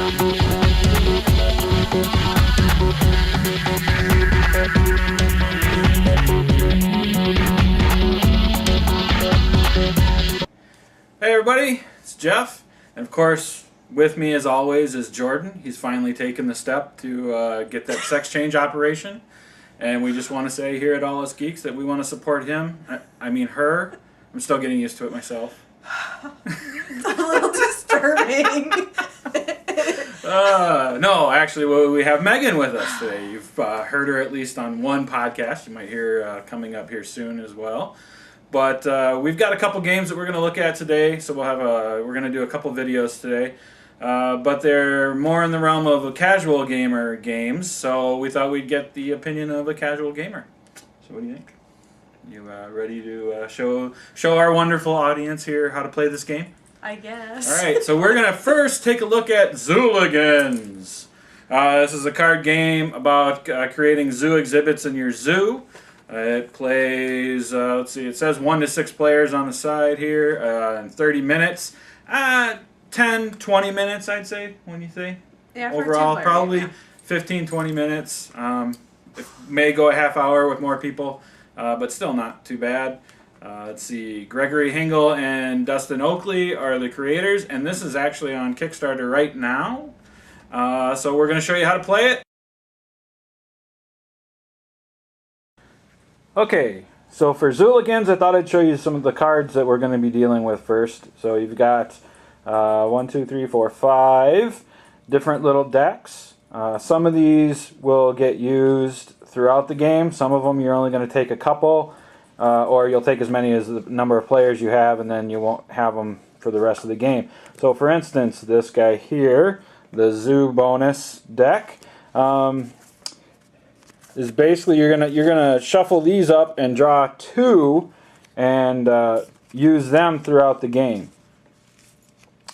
Hey everybody, it's Jeff, and of course with me as always is Jordan. He's finally taken the step to get that sex change operation, and we just want to say here at All Us Geeks that we want to support him, I mean her. I'm still getting used to it myself. It's a little disturbing. No, actually we have Megan with us today. You've heard her at least on one podcast. You might hear coming up here soon as well. But we've got a couple games that we're going to look at today, so we're going to do a couple videos today. But they're more in the realm of a casual gamer games, so we thought we'd get the opinion of a casual gamer. So what do you think? You ready to show our wonderful audience here how to play this game? I guess. All right, so we're going to first take a look at Zooligans. This is a card game about creating zoo exhibits in your zoo. It plays, let's see, it says 1 to 6 players on the side here in 30 minutes. 10, 20 minutes, I'd say, when you say. Yeah, overall, for a probably yeah. 15, 20 minutes. It may go a half hour with more people, but still not too bad. Let's see, Gregory Hingle and Dustin Oakley are the creators, and this is actually on Kickstarter right now. So we're going to show you how to play it. Okay, so for Zooligans, I thought I'd show you some of the cards that we're going to be dealing with first. So you've got 1, 2, 3, 4, 5 different little decks. Some of these will get used throughout the game. Some of them you're only going to take a couple, or you'll take as many as the number of players you have, and then you won't have them for the rest of the game. So for instance, this guy here, the Zoo bonus deck, is basically you're gonna shuffle these up and draw 2 and use them throughout the game,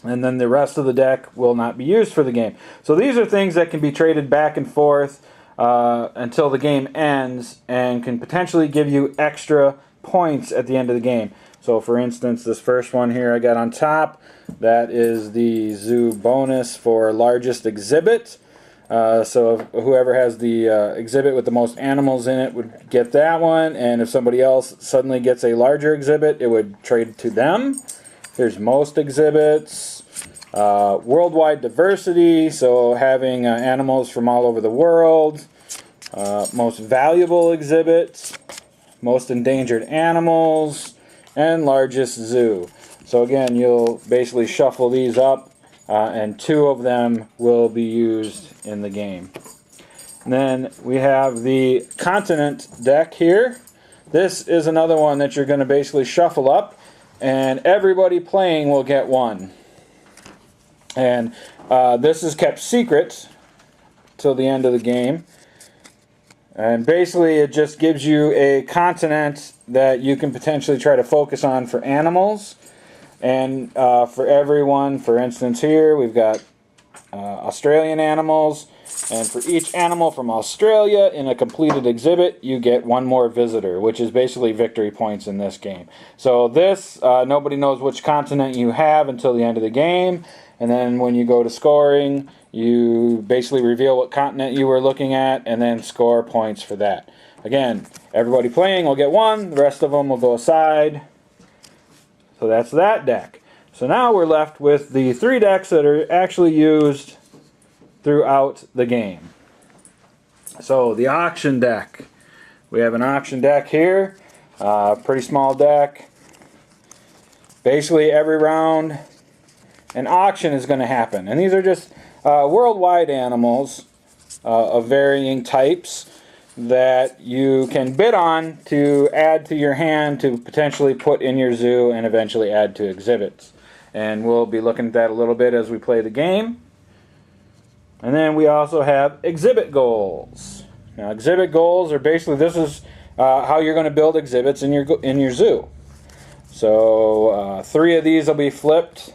and then the rest of the deck will not be used for the game. So these are things that can be traded back and forth until the game ends, and can potentially give you extra points at the end of the game. So for instance, this first one here I got on top, that is the Zoo bonus for largest exhibit. So whoever has the exhibit with the most animals in it would get that one, and if somebody else suddenly gets a larger exhibit, it would trade to them. Here's most exhibits, worldwide diversity, so having animals from all over the world, most valuable exhibit, most endangered animals, and largest zoo. So again, you'll basically shuffle these up, and 2 of them will be used in the game. And then we have the continent deck here. This is another one that you're going to basically shuffle up, and everybody playing will get 1. And this is kept secret till the end of the game. And basically it just gives you a continent that you can potentially try to focus on for animals. And for everyone, for instance here, we've got Australian animals, and for each animal from Australia in a completed exhibit, you get 1 more visitor, which is basically victory points in this game. So this, nobody knows which continent you have until the end of the game, and then when you go to scoring, you basically reveal what continent you were looking at, and then score points for that. Again, everybody playing will get 1, the rest of them will go aside. So that's that deck. So now we're left with the 3 decks that are actually used throughout the game. So the auction deck. We have an auction deck here. Pretty small deck. Basically every round an auction is going to happen. And these are just worldwide animals of varying types that you can bid on to add to your hand to potentially put in your zoo and eventually add to exhibits. And we'll be looking at that a little bit as we play the game. And then we also have exhibit goals. Now exhibit goals are basically, this is how you're going to build exhibits in your zoo. So 3 of these will be flipped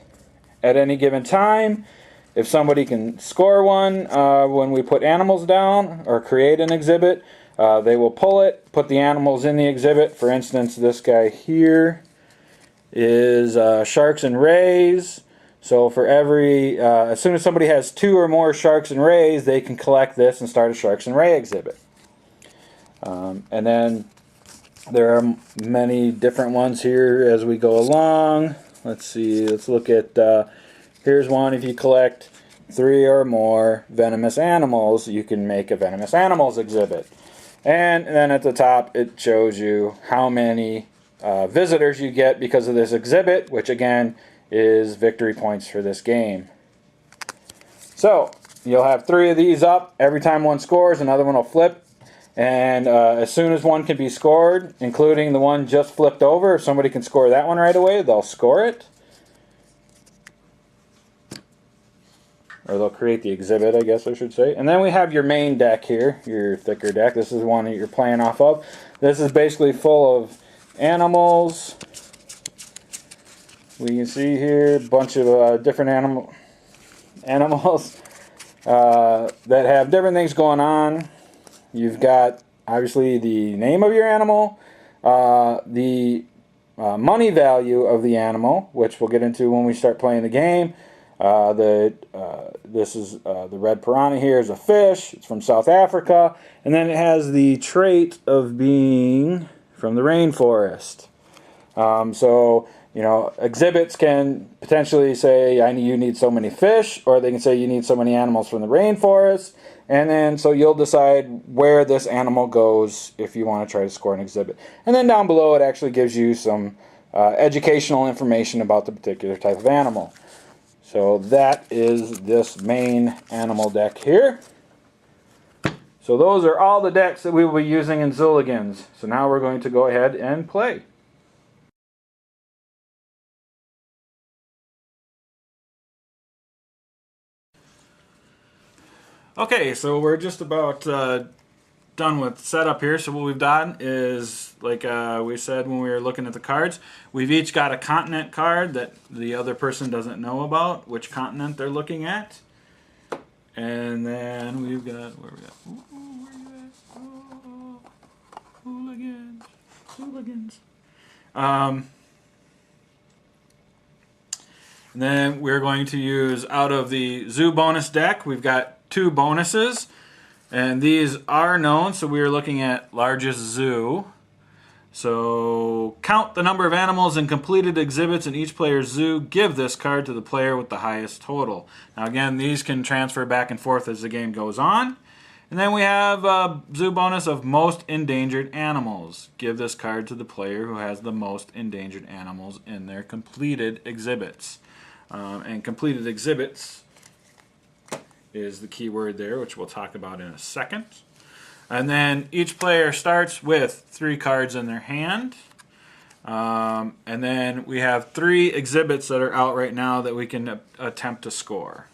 at any given time. If somebody can score one when we put animals down or create an exhibit, they will pull it, put the animals in the exhibit. For instance, this guy here is Sharks and Rays. So for every, as soon as somebody has 2 or more sharks and rays, they can collect this and start a sharks and ray exhibit. And then there are many different ones here as we go along. Let's see, let's look at, here's one. If you collect 3 or more venomous animals, you can make a venomous animals exhibit. And then at the top it shows you how many visitors you get because of this exhibit, which again is victory points for this game. So you'll have 3 of these up. Every time one scores, another one will flip. And as soon as one can be scored, including the one just flipped over, if somebody can score that one right away, they'll score it. Or they'll create the exhibit, I guess I should say. And then we have your main deck here, your thicker deck. This is the one that you're playing off of. This is basically full of animals. We can see here a bunch of different animals that have different things going on. You've got obviously the name of your animal, the money value of the animal, which we'll get into when we start playing the game. This is the red piranha here is a fish. It's from South Africa. And then it has the trait of being from the rainforest. So, you know, exhibits can potentially say, you need so many fish, or they can say you need so many animals from the rainforest. And then, so you'll decide where this animal goes if you want to try to score an exhibit. And then down below it actually gives you some educational information about the particular type of animal. So that is this main animal deck here. So those are all the decks that we will be using in Zooligans. So now we're going to go ahead and play. Okay, so we're just about done with setup here. So what we've done is, like we said when we were looking at the cards, we've each got a continent card that the other person doesn't know about, which continent they're looking at. And then we've got, where we at? Ooh, where you at? Oh, hooligans, hooligans. And then we're going to use, out of the zoo bonus deck, we've got 2 bonuses. And these are known, so we are looking at largest zoo. So count the number of animals in completed exhibits in each player's zoo. Give this card to the player with the highest total. Now again, these can transfer back and forth as the game goes on. And then we have a zoo bonus of most endangered animals. Give this card to the player who has the most endangered animals in their completed exhibits. And completed exhibits is the key word there, which we'll talk about in a second. And then each player starts with 3 cards in their hand. And then we have 3 exhibits that are out right now that we can attempt to score.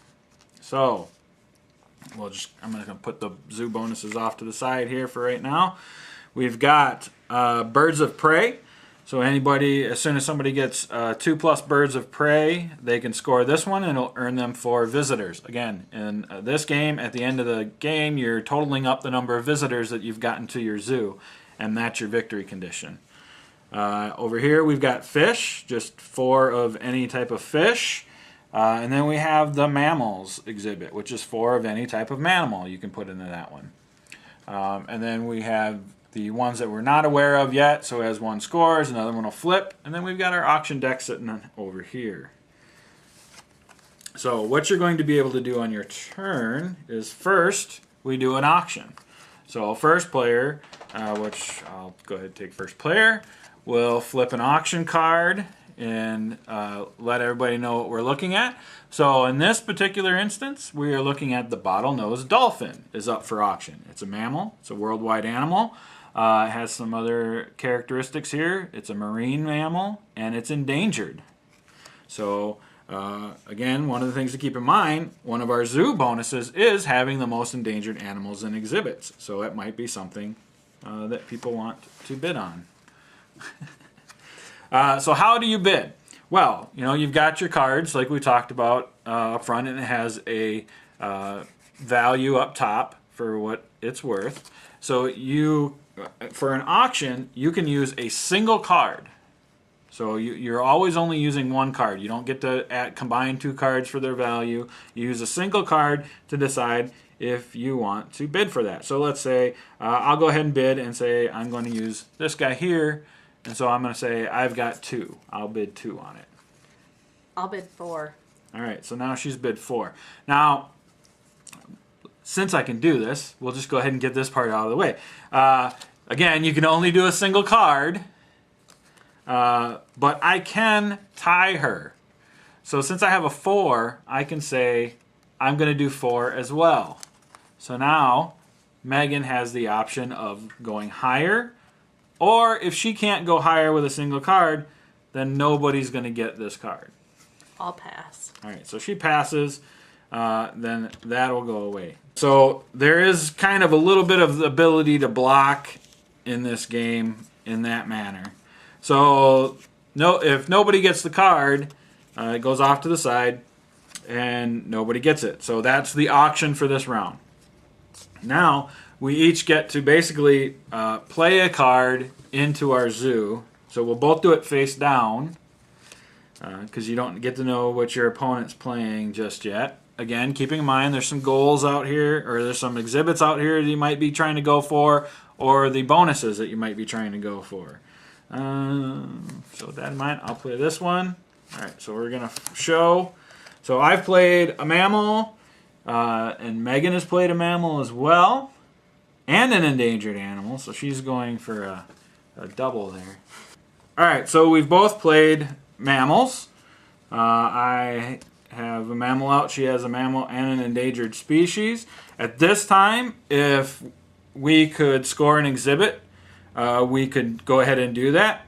So I'm going to put the zoo bonuses off to the side here for right now. We've got birds of prey. So anybody, as soon as somebody gets 2+ birds of prey, they can score this one and it'll earn them 4 visitors. Again, in this game, at the end of the game, you're totaling up the number of visitors that you've gotten to your zoo, and that's your victory condition. Over here we've got fish, just 4 of any type of fish. And then we have the mammals exhibit, which is 4 of any type of mammal you can put into that one. And then we have the ones that we're not aware of yet, so as one scores, another one will flip, and then we've got our auction deck sitting over here. So what you're going to be able to do on your turn is first we do an auction. So first player, which I'll go ahead and take first player, will flip an auction card and let everybody know what we're looking at. So in this particular instance, we are looking at the bottlenose dolphin is up for auction. It's a mammal, it's a worldwide animal. It has some other characteristics here. It's a marine mammal and it's endangered. So again, one of the things to keep in mind, one of our zoo bonuses is having the most endangered animals in exhibits. So it might be something that people want to bid on. So how do you bid? Well, you know, you've got your cards like we talked about up front, and it has a value up top for what it's worth. So for an auction, you can use a single card So you're always only using one card. You don't get to combine two cards for their value. You use a single card to decide if you want to bid for that. So let's say I'll go ahead and bid and say I'm going to use this guy here. And so I'm going to say I've got 2. I'll bid 2 on it. I'll bid 4. All right, so now she's bid 4. Now, since I can do this, we'll just go ahead and get this part out of the way. Again, you can only do a single card. But I can tie her. So since I have a 4, I can say I'm going to do 4 as well. So now Megan has the option of going higher, or if she can't go higher with a single card, then nobody's going to get this card. I'll pass. All right, so she passes, then that will go away. So there is kind of a little bit of the ability to block in this game in that manner. So if nobody gets the card, it goes off to the side, and nobody gets it. So that's the auction for this round. Now we each get to basically play a card into our zoo. So we'll both do it face down, because you don't get to know what your opponent's playing just yet. Again, keeping in mind there's some goals out here, or there's some exhibits out here that you might be trying to go for, or the bonuses that you might be trying to go for. So with that in mind, I'll play this one. All right, so we're gonna show. So I've played a mammal, and Megan has played a mammal as well, and an endangered animal. So she's going for a double there. All right, so we've both played mammals. I have a mammal out. She has a mammal and an endangered species. At this time, if we could score an exhibit, we could go ahead and do that.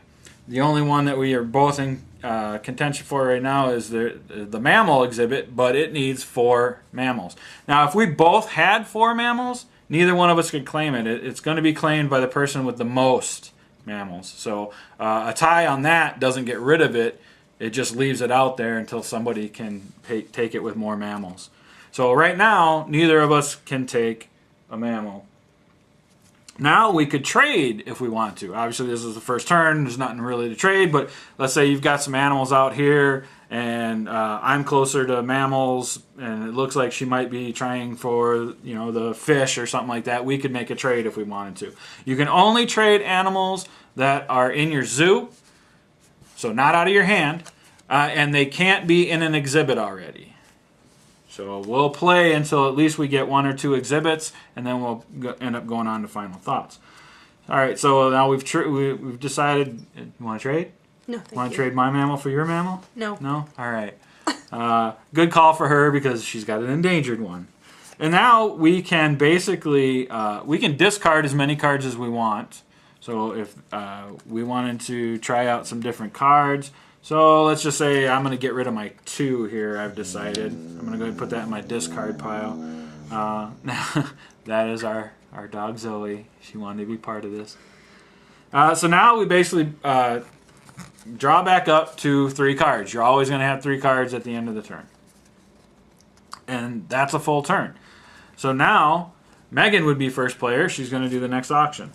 The only one that we are both in contention for right now is the mammal exhibit, but it needs 4 mammals. Now, if we both had 4 mammals, neither one of us could claim it. It's going to be claimed by the person with the most mammals. So a tie on that doesn't get rid of it. It just leaves it out there until somebody can take it with more mammals. So right now, neither of us can take a mammal. Now we could trade if we want to. Obviously, this is the first turn. There's nothing really to trade, but let's say you've got some animals out here, and I'm closer to mammals, and it looks like she might be trying for, the fish or something like that. We could make a trade if we wanted to. You can only trade animals that are in your zoo, so not out of your hand, and they can't be in an exhibit already. So we'll play until at least we get 1 or 2 exhibits, and then we'll end up going on to final thoughts. All right, so now we've decided. You want to trade? No, thank you. Want to trade my mammal for your mammal? No. No? All right. Good call for her because she's got an endangered one. And now we can basically we can discard as many cards as we want. So if we wanted to try out some different cards. So let's just say I'm going to get rid of my 2 here, I've decided. I'm going to go ahead and put that in my discard pile. That is our dog Zoe. She wanted to be part of this. So now we basically draw back up to 3 cards. You're always going to have 3 cards at the end of the turn. And that's a full turn. So now Megan would be first player. She's going to do the next auction.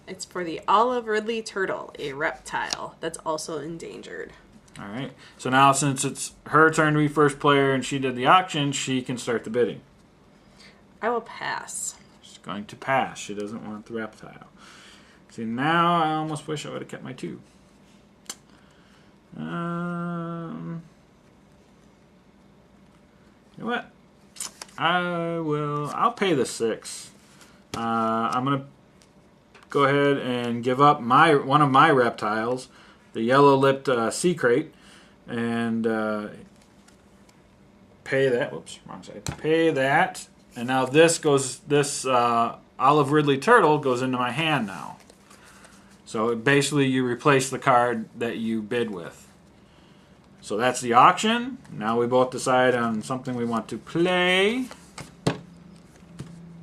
It's for the olive ridley turtle, a reptile that's also endangered. All right. So now since it's her turn to be first player and she did the auction, she can start the bidding. I will pass. She's going to pass. She doesn't want the reptile. See, now I almost wish I would have kept my 2. You know what? I'll pay the 6. I'm going to go ahead and give up one of my reptiles, the yellow-lipped sea crate, and pay that. Whoops, wrong side. Pay that, and now this olive ridley turtle goes into my hand now. So basically, you replace the card that you bid with. So that's the auction. Now we both decide on something we want to play.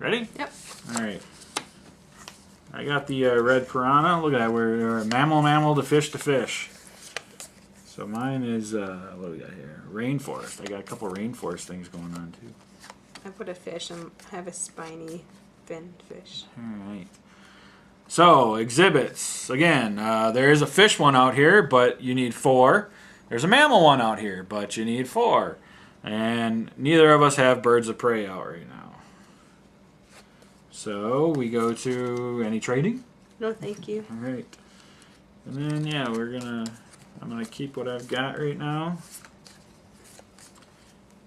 Ready? Yep. All right. I got the red piranha. Look at that. We're mammal to fish. So mine is, what do we got here? Rainforest. I got a couple rainforest things going on too. I put a fish and have a spiny fin fish. All right. So, exhibits. Again, there is a fish one out here, but you need 4. There's a mammal one out here, but you need 4. And neither of us have birds of prey out right now. So, we go to any trading? No, thank you. All right. And then, yeah, I'm going to keep what I've got right now.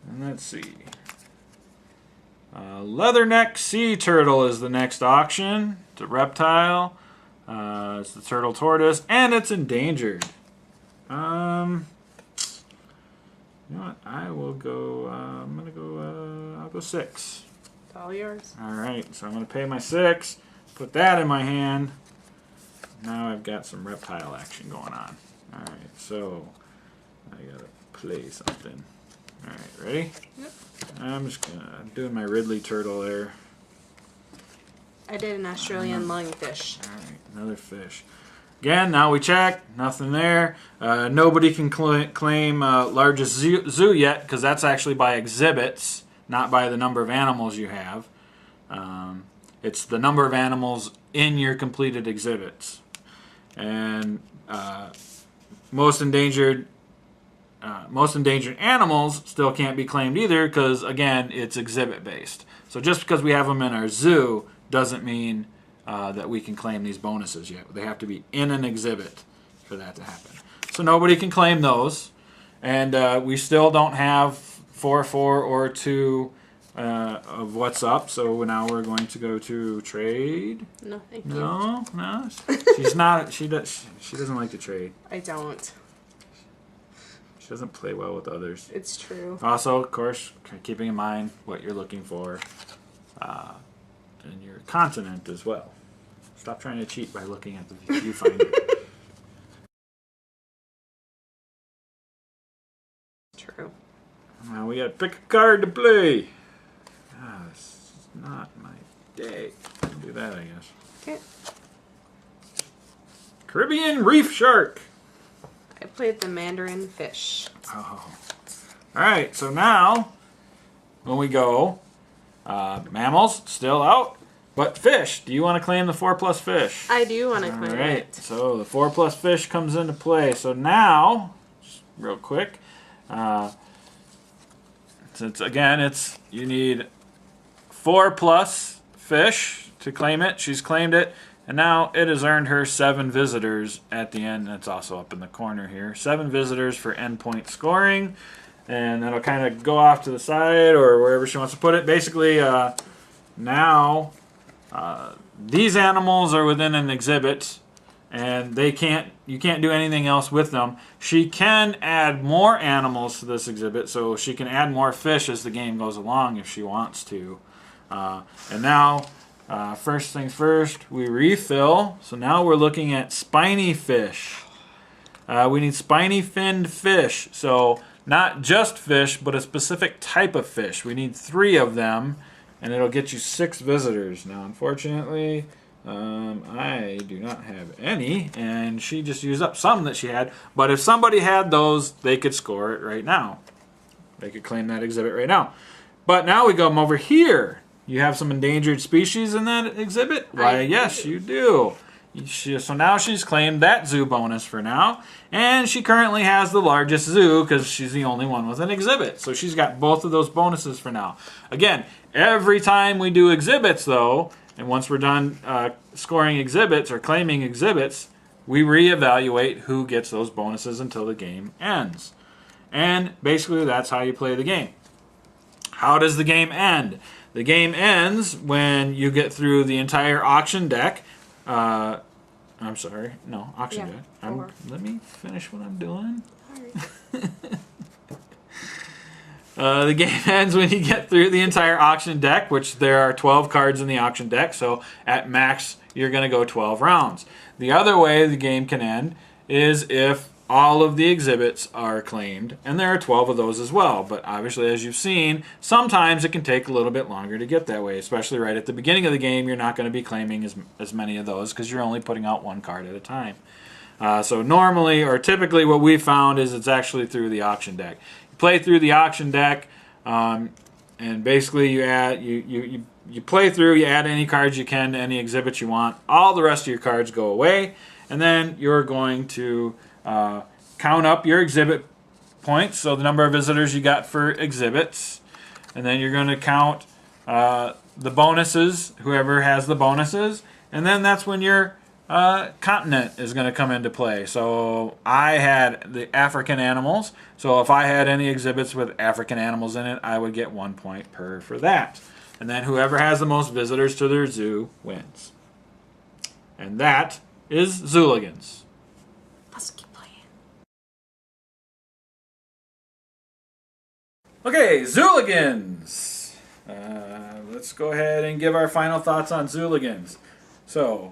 And let's see. Leatherneck sea turtle is the next auction. It's a reptile. It's the turtle tortoise, and it's endangered. You know what? I will go. I'm gonna go. I'll go 6. It's all yours. All right. So I'm gonna pay my 6. Put that in my hand. Now I've got some reptile action going on. All right. So I gotta play something. All right. Ready? Yep. I'm doing my Ridley turtle there. I did an Australian lungfish. All right, another fish. Again, now we check. Nothing there. Nobody can claim largest zoo yet because that's actually by exhibits, not by the number of animals you have. It's the number of animals in your completed exhibits. And most endangered animals still can't be claimed either because, again, it's exhibit based. So just because we have them in our zoo doesn't mean that we can claim these bonuses yet. They have to be in an exhibit for that to happen. So nobody can claim those. And we still don't have 4, 4, or 2 of what's up. So now we're going to go to trade. No, thank you. No. She's not. She doesn't like to trade. I don't. She doesn't play well with others. It's true. Also, of course, keeping in mind what you're looking for in your continent as well. Stop trying to cheat by looking at the viewfinder. True. Now we gotta pick a card to play. This is not my day. I'll do that, I guess. Okay. Caribbean reef shark. I played the mandarin fish. Oh. Alright, so now when we go, mammals still out, but fish. Do you want to claim the 4+ fish? I do want to claim Alright, it. so the 4+ fish comes into play. So now, just real quick, since again you need 4+ fish to claim it. She's claimed it. And now it has earned her 7 visitors at the end. That's also up in the corner here. 7 visitors for endpoint scoring. And that'll kind of go off to the side or wherever she wants to put it. Basically, now these animals are within an exhibit. And you can't do anything else with them. She can add more animals to this exhibit. So she can add more fish as the game goes along if she wants to. And now... first things first, we refill. So now we're looking at spiny fish. We need spiny finned fish. So not just fish, but a specific type of fish. We need 3 of them, and it'll get you 6 visitors. Now, unfortunately, I do not have any, and she just used up some that she had. But if somebody had those, they could score it right now. They could claim that exhibit right now. But now we go over here. You have some endangered species in that exhibit? Why, yes, you do. So now she's claimed that zoo bonus for now. And she currently has the largest zoo because she's the only one with an exhibit. So she's got both of those bonuses for now. Again, every time we do exhibits, though, and once we're done scoring exhibits or claiming exhibits, we reevaluate who gets those bonuses until the game ends. And basically, that's how you play the game. How does the game end? The game ends when you get through the entire auction deck. I'm sorry. No, auction deck. Let me finish what I'm doing. The game ends when you get through the entire auction deck, which there are 12 cards in the auction deck. So at max, you're going to go 12 rounds. The other way the game can end is if all of the exhibits are claimed, and there are 12 of those as well. But obviously, as you've seen, sometimes it can take a little bit longer to get that way, especially right at the beginning of the game. You're not going to be claiming as many of those because you're only putting out 1 card at a time. So normally, or typically what we found is it's actually through the auction deck. You play through the auction deck, And basically you add you play through, you add any cards you can to any exhibits you want. All the rest of your cards go away, and then you're going to count up your exhibit points, so the number of visitors you got for exhibits, and then you're going to count the bonuses, whoever has the bonuses, and then that's when your continent is going to come into play. So I had the African animals, so if I had any exhibits with African animals in it, I would get 1 point per for that. And then whoever has the most visitors to their zoo wins. And that is Zooligans. Let's keep playing. Okay, Zooligans. Let's go ahead and give our final thoughts on Zooligans. So,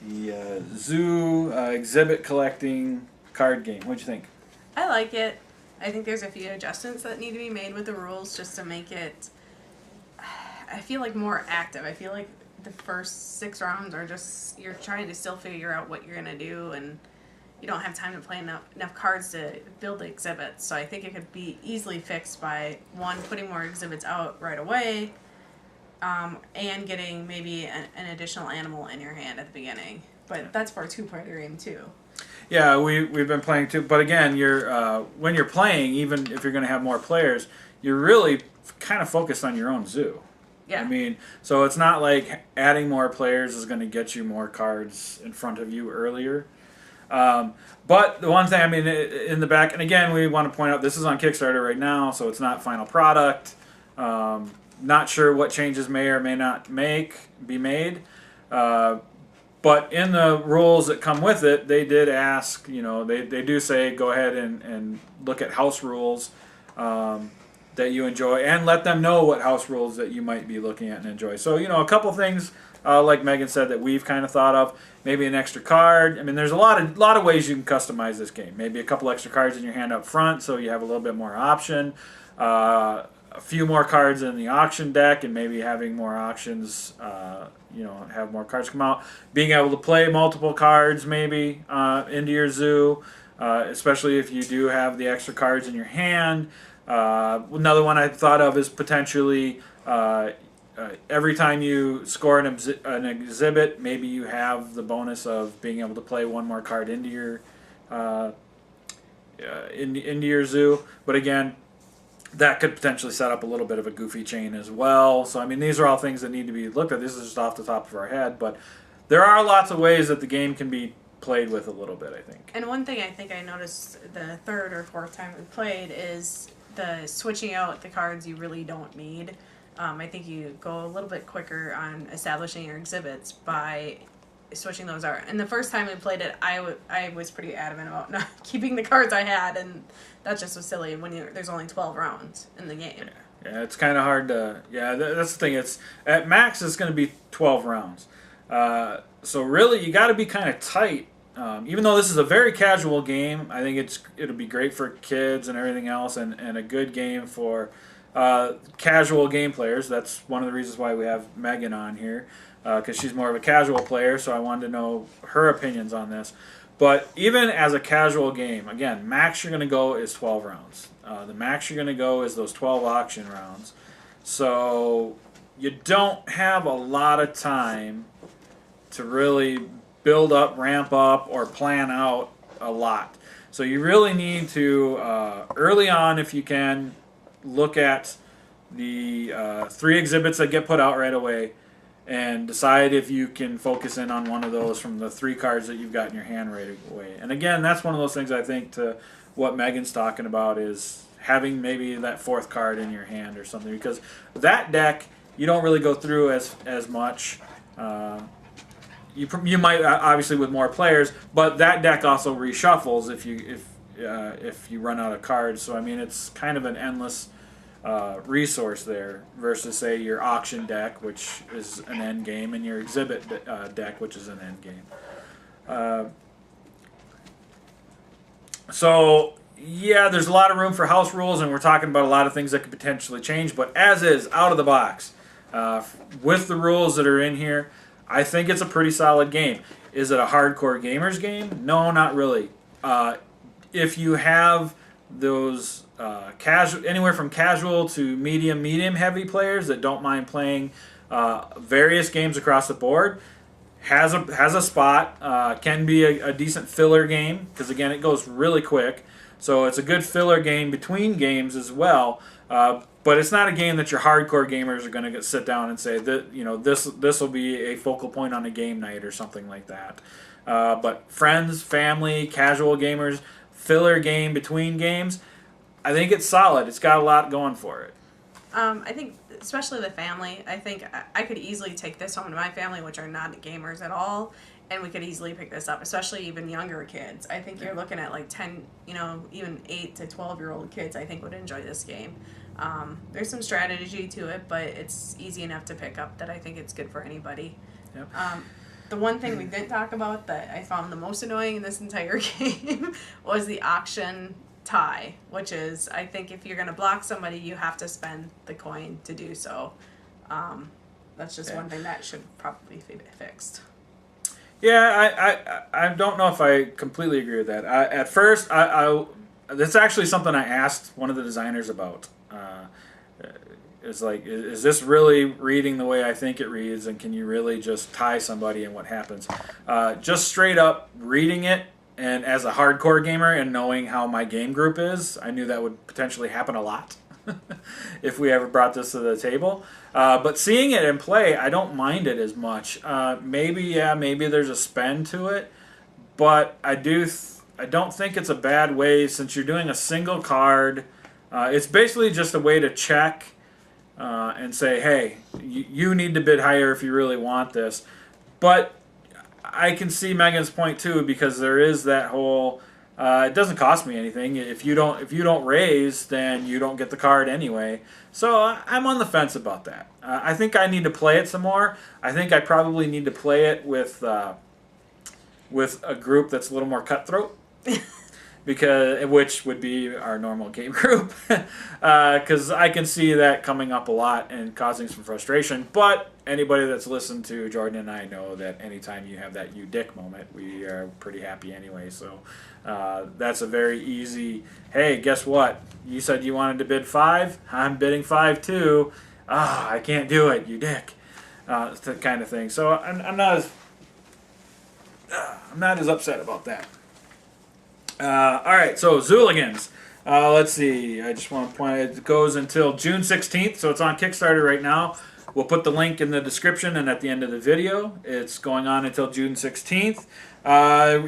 the zoo exhibit collecting card game. What'd you think? I like it. I think there's a few adjustments that need to be made with the rules just to make it, I feel like, more active. I feel like the first 6 rounds are just, you're trying to still figure out what you're going to do, and you don't have time to play enough cards to build the exhibits. So I think it could be easily fixed by, one, putting more exhibits out right away, and getting maybe an additional animal in your hand at the beginning. But that's for a 2-player game too. Yeah, we've been playing too. But again, when you're playing, even if you're going to have more players, you're really kind of focused on your own zoo. Yeah. I mean, so it's not like adding more players is going to get you more cards in front of you earlier. But the one thing, I mean, in the back, and again, we want to point out this is on Kickstarter right now, so it's not final product. Not sure what changes may or may not be made. But in the rules that come with it, they did ask, they do say go ahead and look at house rules that you enjoy and let them know what house rules that you might be looking at and enjoy. So, a couple things, like Megan said, that we've kind of thought of. Maybe an extra card. I mean, there's a lot of ways you can customize this game. Maybe a couple extra cards in your hand up front so you have a little bit more option. A few more cards in the auction deck, and maybe having more auctions, have more cards come out. Being able to play multiple cards every into your zoo, especially if you do have the extra cards in your hand. Another one I thought of is potentially every time you score an exhibit, maybe you have the bonus of being able to play one more card into your into your zoo. But again, that could potentially set up a little bit of a goofy chain as well. So, I mean, these are all things that need to be looked at. This is just off the top of our head, but there are lots of ways that the game can be played with a little bit, I think. And one thing I think I noticed the 3rd or 4th time we played is the switching out the cards you really don't need. I think you go a little bit quicker on establishing your exhibits by switching those out. And the first time we played it, I was pretty adamant about not keeping the cards I had, and that just was silly when there's only 12 rounds in the game. Yeah, it's kind of hard to... Yeah, that's the thing. It's at max, it's going to be 12 rounds. So really, you got to be kind of tight. Even though this is a very casual game, I think it'll be great for kids and everything else, and a good game for casual game players. That's one of the reasons why we have Megan on here, because she's more of a casual player, so I wanted to know her opinions on this. But even as a casual game, again, max you're going to go is 12 rounds. The max you're going to go is those 12 auction rounds. So you don't have a lot of time to really build up, ramp up, or plan out a lot. So you really need to, early on if you can, look at the 3 exhibits that get put out right away and decide if you can focus in on one of those from the 3 cards that you've got in your hand right away. And again, that's one of those things I think to what Megan's talking about is having maybe that 4th card in your hand or something, because that deck you don't really go through as much. You might obviously with more players, but that deck also reshuffles if you run out of cards. So I mean, it's kind of an endless resource there versus say your auction deck, which is an end game, and your exhibit deck, which is an end game. So yeah, there's a lot of room for house rules, and we're talking about a lot of things that could potentially change. But as is, out of the box, with the rules that are in here, I think it's a pretty solid game. Is it a hardcore gamers game? No, not really. If you have those anywhere from casual to medium heavy players that don't mind playing various games across the board. Has a spot. Can be a decent filler game because again it goes really quick. So it's a good filler game between games as well. But it's not a game that your hardcore gamers are going to sit down and say that this will be a focal point on a game night or something like that. But friends, family, casual gamers, filler game between games, I think it's solid. It's got a lot going for it. I think, especially the family, I think I could easily take this home to my family, which are not gamers at all, and we could easily pick this up, especially even younger kids. I think you're looking at like 10, even 8 to 12-year-old kids, I think would enjoy this game. There's some strategy to it, but it's easy enough to pick up that I think it's good for anybody. Yep. The one thing we didn't talk about that I found the most annoying in this entire game was the auction tie, which is, I think if you're going to block somebody, you have to spend the coin to do so. That's just one thing that should probably be fixed. Yeah, I don't know if I completely agree with that. At first, that's actually something I asked one of the designers about. It's like, is this really reading the way I think it reads, and can you really just tie somebody and what happens? Just straight up reading it, and as a hardcore gamer and knowing how my game group is, I knew that would potentially happen a lot if we ever brought this to the table. But seeing it in play, I don't mind it as much. Maybe there's a spend to it, but I don't think it's a bad way since you're doing a single card. It's basically just a way to check and say, hey, you need to bid higher if you really want this. But I can see Megan's point too, because there is that whole it doesn't cost me anything. If you don't raise, then you don't get the card anyway. So I'm on the fence about that. I think I need to play it some more. I think I probably need to play it with a group that's a little more cutthroat. Which would be our normal game group, because I can see that coming up a lot and causing some frustration. But anybody that's listened to Jordan and I know that anytime you have that "you dick" moment, we are pretty happy anyway. So that's a very easy. Hey, guess what? You said you wanted to bid 5. I'm bidding 5 too. I can't do it. You dick. That kind of thing. So I'm not as upset about that. All right, so Zooligans. Let's see. I just want to point out it goes until June 16th, so it's on Kickstarter right now. We'll put the link in the description and at the end of the video. It's going on until June 16th.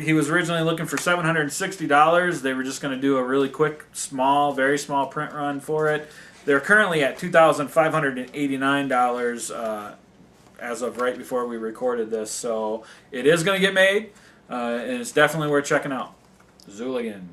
He was originally looking for $760. They were just going to do a really quick, very small print run for it. They're currently at $2,589 as of right before we recorded this, so it is going to get made, and it's definitely worth checking out. Zooligans.